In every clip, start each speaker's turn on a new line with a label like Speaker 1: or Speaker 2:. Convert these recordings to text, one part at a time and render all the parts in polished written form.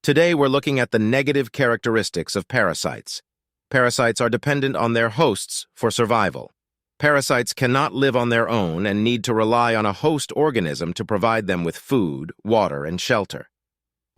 Speaker 1: Today we're looking at the negative characteristics of parasites. Parasites are dependent on their hosts for survival. Parasites cannot live on their own and need to rely on a host organism to provide them with food, water, and shelter.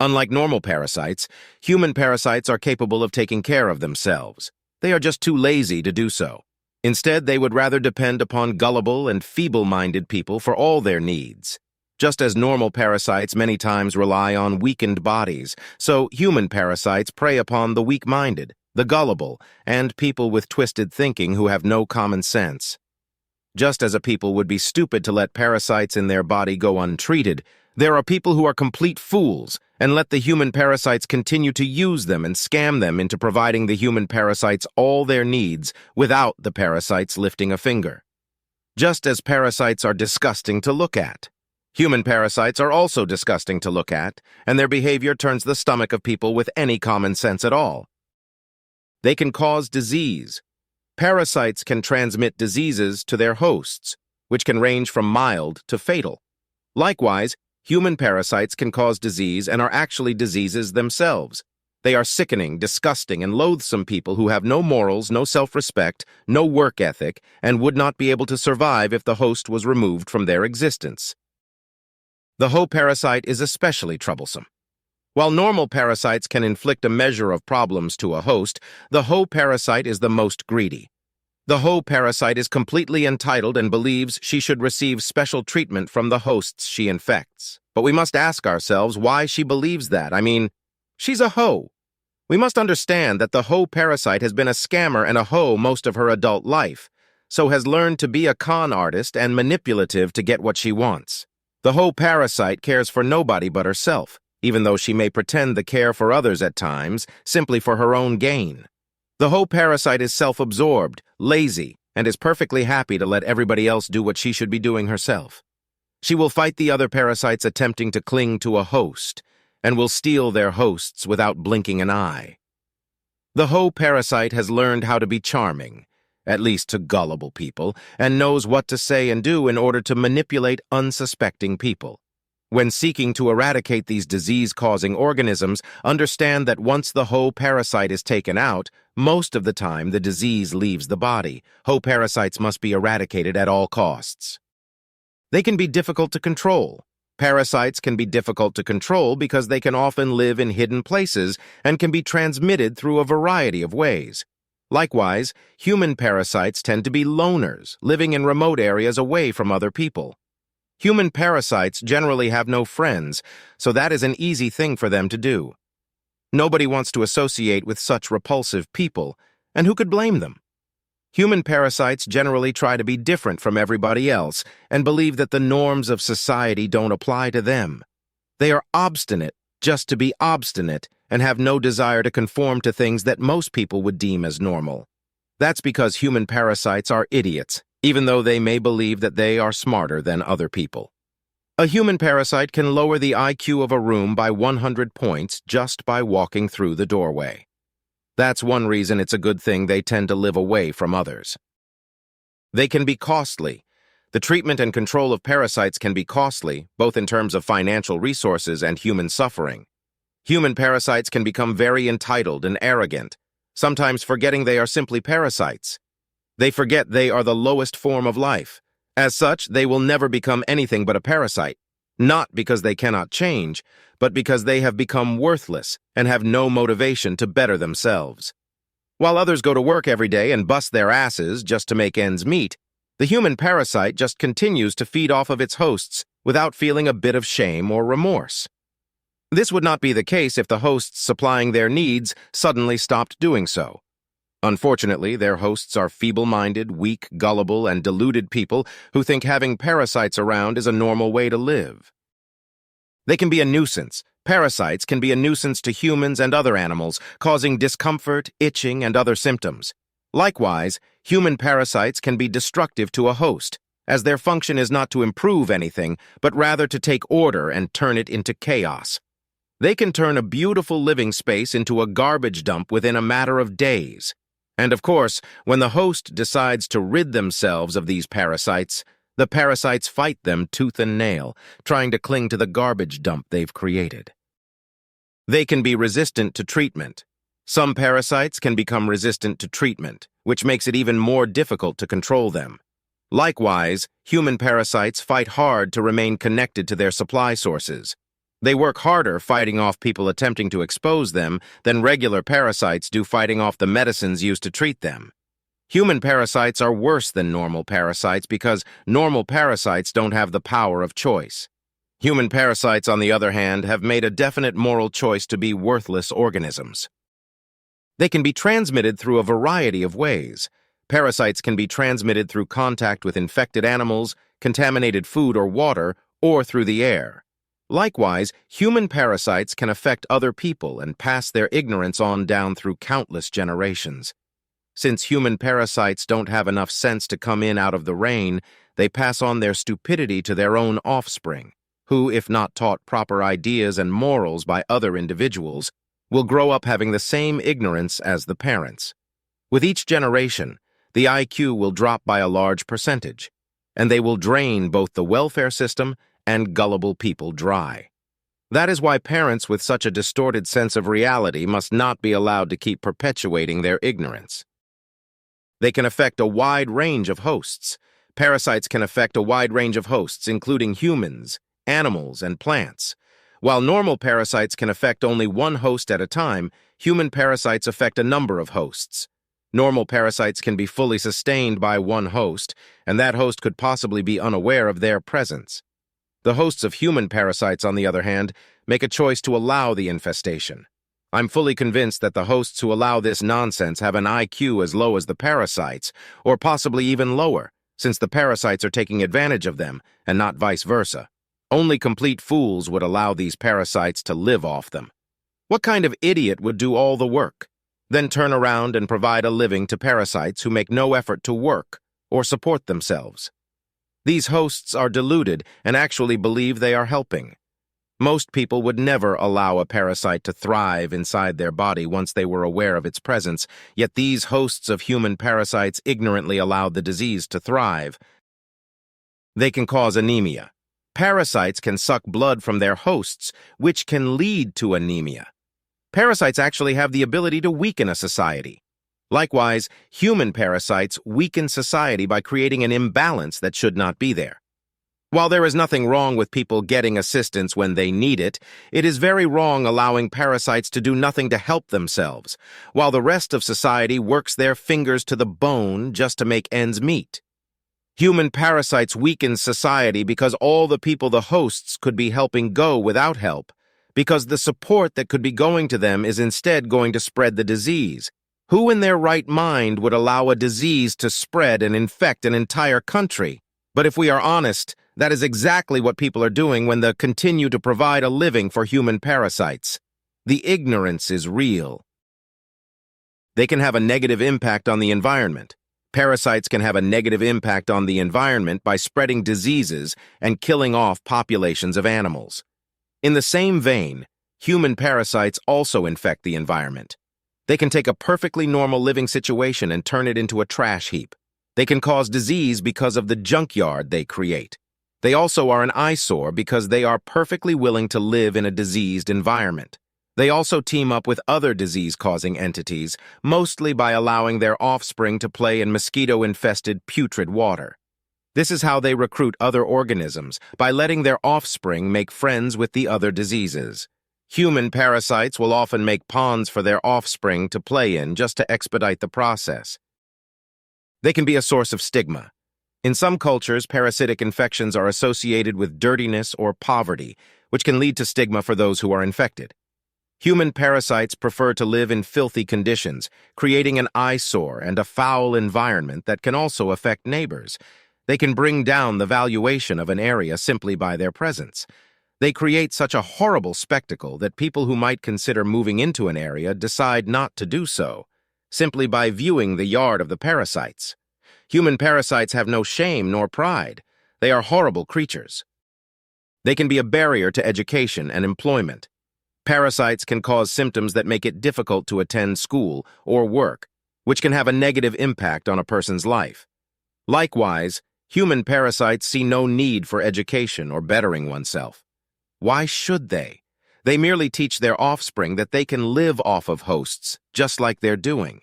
Speaker 1: Unlike normal parasites, human parasites are capable of taking care of themselves. They are just too lazy to do so. Instead, they would rather depend upon gullible and feeble-minded people for all their needs. Just as normal parasites many times rely on weakened bodies, so human parasites prey upon the weak-minded, the gullible, and people with twisted thinking who have no common sense. Just as a people would be stupid to let parasites in their body go untreated, there are people who are complete fools and let the human parasites continue to use them and scam them into providing the human parasites all their needs without the parasites lifting a finger. Just as parasites are disgusting to look at, human parasites are also disgusting to look at, and their behavior turns the stomach of people with any common sense at all. They can cause disease. Parasites can transmit diseases to their hosts, which can range from mild to fatal. Likewise, human parasites can cause disease and are actually diseases themselves. They are sickening, disgusting, and loathsome people who have no morals, no self-respect, no work ethic, and would not be able to survive if the host was removed from their existence. The hoe parasite is especially troublesome. While normal parasites can inflict a measure of problems to a host, the hoe parasite is the most greedy. The hoe parasite is completely entitled and believes she should receive special treatment from the hosts she infects. But we must ask ourselves why she believes that. She's a hoe. We must understand that the hoe parasite has been a scammer and a hoe most of her adult life, so has learned to be a con artist and manipulative to get what she wants. The hoe parasite cares for nobody but herself, even though she may pretend to care for others at times, simply for her own gain. The hoe parasite is self-absorbed, lazy, and is perfectly happy to let everybody else do what she should be doing herself. She will fight the other parasites attempting to cling to a host, and will steal their hosts without blinking an eye. The hoe parasite has learned how to be charming, at least to gullible people, and knows what to say and do in order to manipulate unsuspecting people. When seeking to eradicate these disease-causing organisms, understand that once the hoe parasite is taken out, most of the time the disease leaves the body. Hoe parasites must be eradicated at all costs. They can be difficult to control. Parasites can be difficult to control because they can often live in hidden places and can be transmitted through a variety of ways. Likewise, human parasites tend to be loners, living in remote areas away from other people. Human parasites generally have no friends, so that is an easy thing for them to do. Nobody wants to associate with such repulsive people, and who could blame them? Human parasites generally try to be different from everybody else and believe that the norms of society don't apply to them. They are obstinate just to be obstinate and have no desire to conform to things that most people would deem as normal. That's because human parasites are idiots, even though they may believe that they are smarter than other people. A human parasite can lower the IQ of a room by 100 points just by walking through the doorway. That's one reason it's a good thing they tend to live away from others. They can be costly. The treatment and control of parasites can be costly, both in terms of financial resources and human suffering. Human parasites can become very entitled and arrogant, sometimes forgetting they are simply parasites. They forget they are the lowest form of life. As such, they will never become anything but a parasite, not because they cannot change, but because they have become worthless and have no motivation to better themselves. While others go to work every day and bust their asses just to make ends meet, the human parasite just continues to feed off of its hosts without feeling a bit of shame or remorse. This would not be the case if the hosts supplying their needs suddenly stopped doing so. Unfortunately, their hosts are feeble-minded, weak, gullible, and deluded people who think having parasites around is a normal way to live. They can be a nuisance. Parasites can be a nuisance to humans and other animals, causing discomfort, itching, and other symptoms. Likewise, human parasites can be destructive to a host, as their function is not to improve anything, but rather to take order and turn it into chaos. They can turn a beautiful living space into a garbage dump within a matter of days. And of course, when the host decides to rid themselves of these parasites, the parasites fight them tooth and nail, trying to cling to the garbage dump they've created. They can be resistant to treatment. Some parasites can become resistant to treatment, which makes it even more difficult to control them. Likewise, human parasites fight hard to remain connected to their supply sources. They work harder fighting off people attempting to expose them than regular parasites do fighting off the medicines used to treat them. Human parasites are worse than normal parasites because normal parasites don't have the power of choice. Human parasites, on the other hand, have made a definite moral choice to be worthless organisms. They can be transmitted through a variety of ways. Parasites can be transmitted through contact with infected animals, contaminated food or water, or through the air. Likewise, human parasites can affect other people and pass their ignorance on down through countless generations. Since human parasites don't have enough sense to come in out of the rain, they pass on their stupidity to their own offspring, who, if not taught proper ideas and morals by other individuals, will grow up having the same ignorance as the parents. With each generation, the IQ will drop by a large percentage, and they will drain both the welfare system and gullible people dry. That is why parents with such a distorted sense of reality must not be allowed to keep perpetuating their ignorance. They can affect a wide range of hosts. Parasites can affect a wide range of hosts, including humans, animals, and plants. While normal parasites can affect only one host at a time, human parasites affect a number of hosts. Normal parasites can be fully sustained by one host, and that host could possibly be unaware of their presence. The hosts of human parasites, on the other hand, make a choice to allow the infestation. I'm fully convinced that the hosts who allow this nonsense have an IQ as low as the parasites, or possibly even lower, since the parasites are taking advantage of them, and not vice versa. Only complete fools would allow these parasites to live off them. What kind of idiot would do all the work, then turn around and provide a living to parasites who make no effort to work or support themselves? These hosts are deluded and actually believe they are helping. Most people would never allow a parasite to thrive inside their body once they were aware of its presence, yet these hosts of human parasites ignorantly allow the disease to thrive. They can cause anemia. Parasites can suck blood from their hosts, which can lead to anemia. Parasites actually have the ability to weaken a society. Likewise, human parasites weaken society by creating an imbalance that should not be there. While there is nothing wrong with people getting assistance when they need it, it is very wrong allowing parasites to do nothing to help themselves, while the rest of society works their fingers to the bone just to make ends meet. Human parasites weaken society because all the people the hosts could be helping go without help, because the support that could be going to them is instead going to spread the disease. Who in their right mind would allow a disease to spread and infect an entire country? But if we are honest, that is exactly what people are doing when they continue to provide a living for human parasites. The ignorance is real. They can have a negative impact on the environment. Parasites can have a negative impact on the environment by spreading diseases and killing off populations of animals. In the same vein, human parasites also infect the environment. They can take a perfectly normal living situation and turn it into a trash heap. They can cause disease because of the junkyard they create. They also are an eyesore because they are perfectly willing to live in a diseased environment. They also team up with other disease-causing entities, mostly by allowing their offspring to play in mosquito-infested putrid water. This is how they recruit other organisms, by letting their offspring make friends with the other diseases. Human parasites will often make ponds for their offspring to play in just to expedite the process. They can be a source of stigma. In some cultures, parasitic infections are associated with dirtiness or poverty, which can lead to stigma for those who are infected. Human parasites prefer to live in filthy conditions, creating an eyesore and a foul environment that can also affect neighbors. They can bring down the valuation of an area simply by their presence. They create such a horrible spectacle that people who might consider moving into an area decide not to do so, simply by viewing the yard of the parasites. Human parasites have no shame nor pride. They are horrible creatures. They can be a barrier to education and employment. Parasites can cause symptoms that make it difficult to attend school or work, which can have a negative impact on a person's life. Likewise, human parasites see no need for education or bettering oneself. Why should they? They merely teach their offspring that they can live off of hosts, just like they're doing.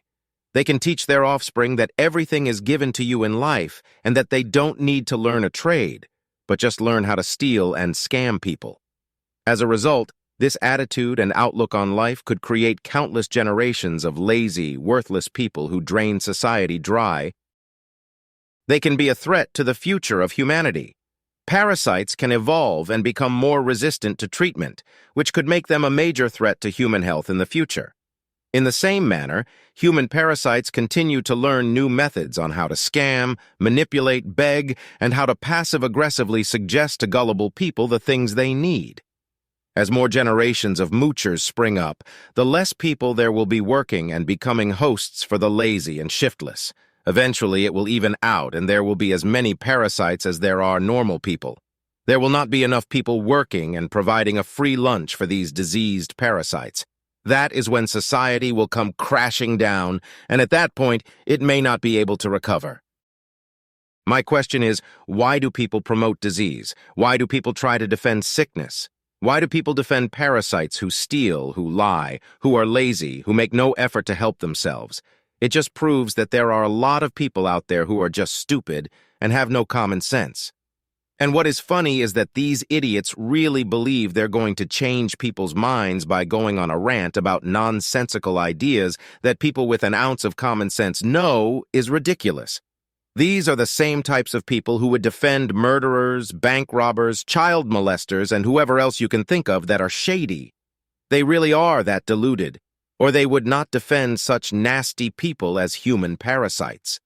Speaker 1: They can teach their offspring that everything is given to you in life and that they don't need to learn a trade, but just learn how to steal and scam people. As a result, this attitude and outlook on life could create countless generations of lazy, worthless people who drain society dry. They can be a threat to the future of humanity. Parasites can evolve and become more resistant to treatment, which could make them a major threat to human health in the future. In the same manner, human parasites continue to learn new methods on how to scam, manipulate, beg, and how to passive-aggressively suggest to gullible people the things they need. As more generations of moochers spring up, the less people there will be working and becoming hosts for the lazy and shiftless. Eventually, it will even out, and there will be as many parasites as there are normal people. There will not be enough people working and providing a free lunch for these diseased parasites. That is when society will come crashing down, and at that point, it may not be able to recover. My question is, why do people promote disease? Why do people try to defend sickness? Why do people defend parasites who steal, who lie, who are lazy, who make no effort to help themselves? It just proves that there are a lot of people out there who are just stupid and have no common sense. And what is funny is that these idiots really believe they're going to change people's minds by going on a rant about nonsensical ideas that people with an ounce of common sense know is ridiculous. These are the same types of people who would defend murderers, bank robbers, child molesters, and whoever else you can think of that are shady. They really are that deluded, or they would not defend such nasty people as human parasites.